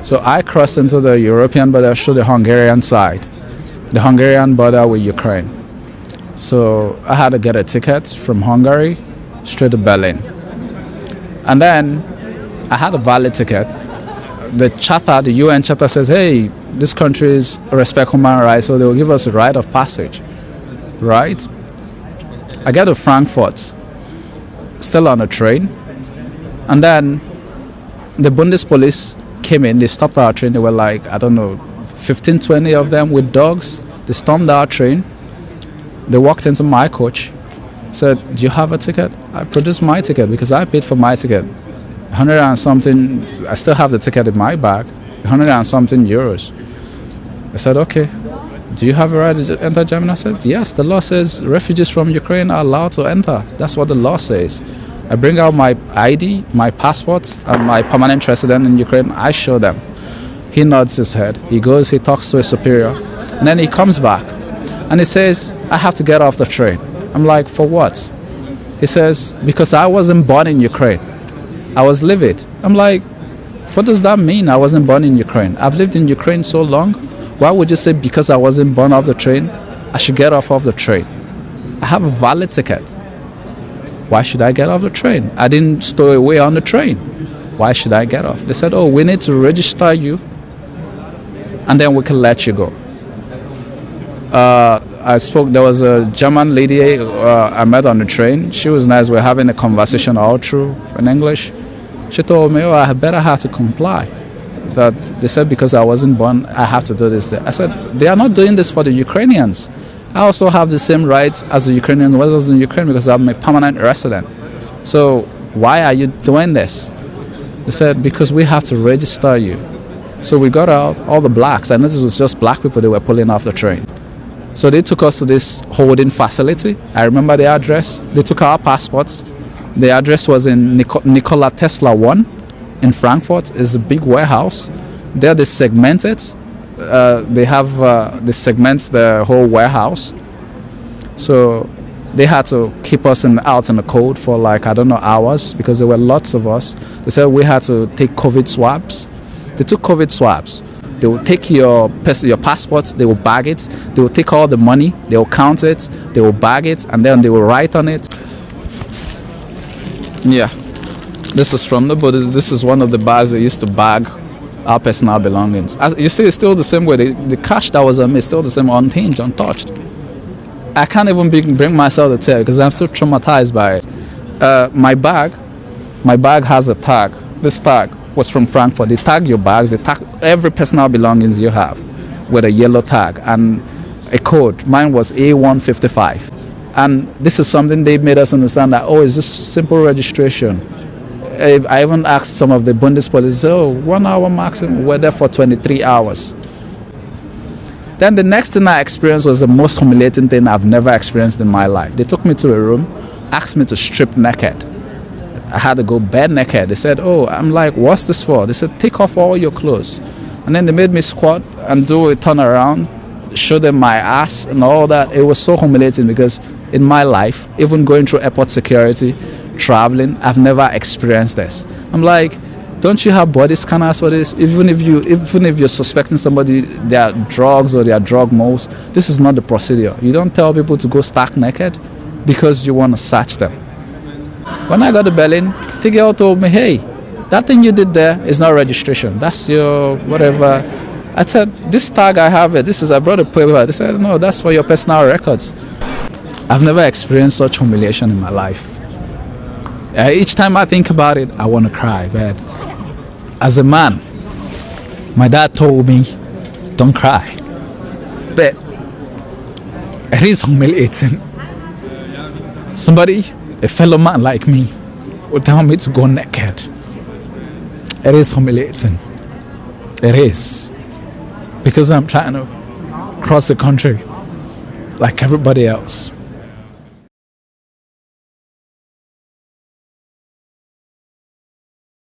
So I crossed into the European border through the Hungarian side, the Hungarian border with Ukraine. So I had to get a ticket from Hungary straight to Berlin. And then I had a valid ticket. The charter, the UN charter says, hey, this countries respect human rights, so they will give us a right of passage, right? I get to Frankfurt, still on a train, and then the Bundespolice came in, they stopped our train, they were like, I don't know, 15, 20 of them with dogs. They stormed our train, they walked into my coach, said, do you have a ticket? I produced my ticket because I paid for my ticket. 100 and something, I still have the ticket in my bag, 100 and something euros. I said, okay, do you have a right to enter Germany? I said, yes, the law says refugees from Ukraine are allowed to enter. That's what the law says. I bring out my ID, my passport, and my permanent resident in Ukraine. I show them. He nods his head. He goes, he talks to his superior, and then he comes back, and he says, I have to get off the train. I'm like, for what? He says, because I wasn't born in Ukraine. I was livid. I'm like, what does that mean? I wasn't born in Ukraine. I've lived in Ukraine so long. Why would you say because I wasn't born off the train, I should get off of the train? I have a valid ticket. Why should I get off the train? I didn't stow away on the train. Why should I get off? They said, oh, we need to register you and then we can let you go. There was a German lady I met on the train. She was nice. We were having a conversation all through in English. She told me, oh, I better have to comply. That they said because I wasn't born, I have to do this. I said, they are not doing this for the Ukrainians. I also have the same rights as the Ukrainians who was in Ukraine because I'm a permanent resident. So why are you doing this? They said, because we have to register you. So we got out, all the blacks, and this was just black people, they were pulling off the train. So they took us to this holding facility. I remember the address. They took our passports. The address was in Nikola Tesla 1 in Frankfurt. It's a big warehouse. There they segment it. They have they segment the whole warehouse. So they had to keep us out in the cold for like, I don't know, hours because there were lots of us. They said we had to take COVID swabs. They took COVID swabs. They will take your passports, they will bag it, they will take all the money, they will count it, they will bag it, and then they will write on it. Yeah, this is from the Buddhist. This is one of the bags they used to bag our personal belongings. As you see, it's still the same way. The cash that was on me is still the same, unhinged, untouched. I can't even bring myself to tell because I'm still traumatized by it. My bag has a tag. This tag was from Frankfurt. They tag your bags, they tag every personal belongings you have with a yellow tag and a code. Mine was A155. And this is something they made us understand that, oh, it's just simple registration. I even asked some of the Bundespolice, oh, 1 hour maximum, we're there for 23 hours. Then the next thing I experienced was the most humiliating thing I've never experienced in my life. They took me to a room, asked me to strip naked. I had to go bare naked. They said, oh, I'm like, what's this for? They said, take off all your clothes. And then they made me squat and do a turn around, show them my ass and all that. It was so humiliating because in my life, even going through airport security, traveling, I've never experienced this. I'm like, don't you have body scanners for this? Even if you're suspecting somebody, they are drugs or they are drug moles, this is not the procedure. You don't tell people to go stark naked because you want to search them. When I got to Berlin, the girl told me, hey, that thing you did there is not registration. That's your whatever. I said, this tag I have it. I brought a paper. They said, no, that's for your personal records. I've never experienced such humiliation in my life. Each time I think about it, I want to cry. But as a man, my dad told me, don't cry. But it is humiliating. A fellow man like me, would tell me to go naked. It is humiliating. It is. Because I'm trying to cross the country like everybody else.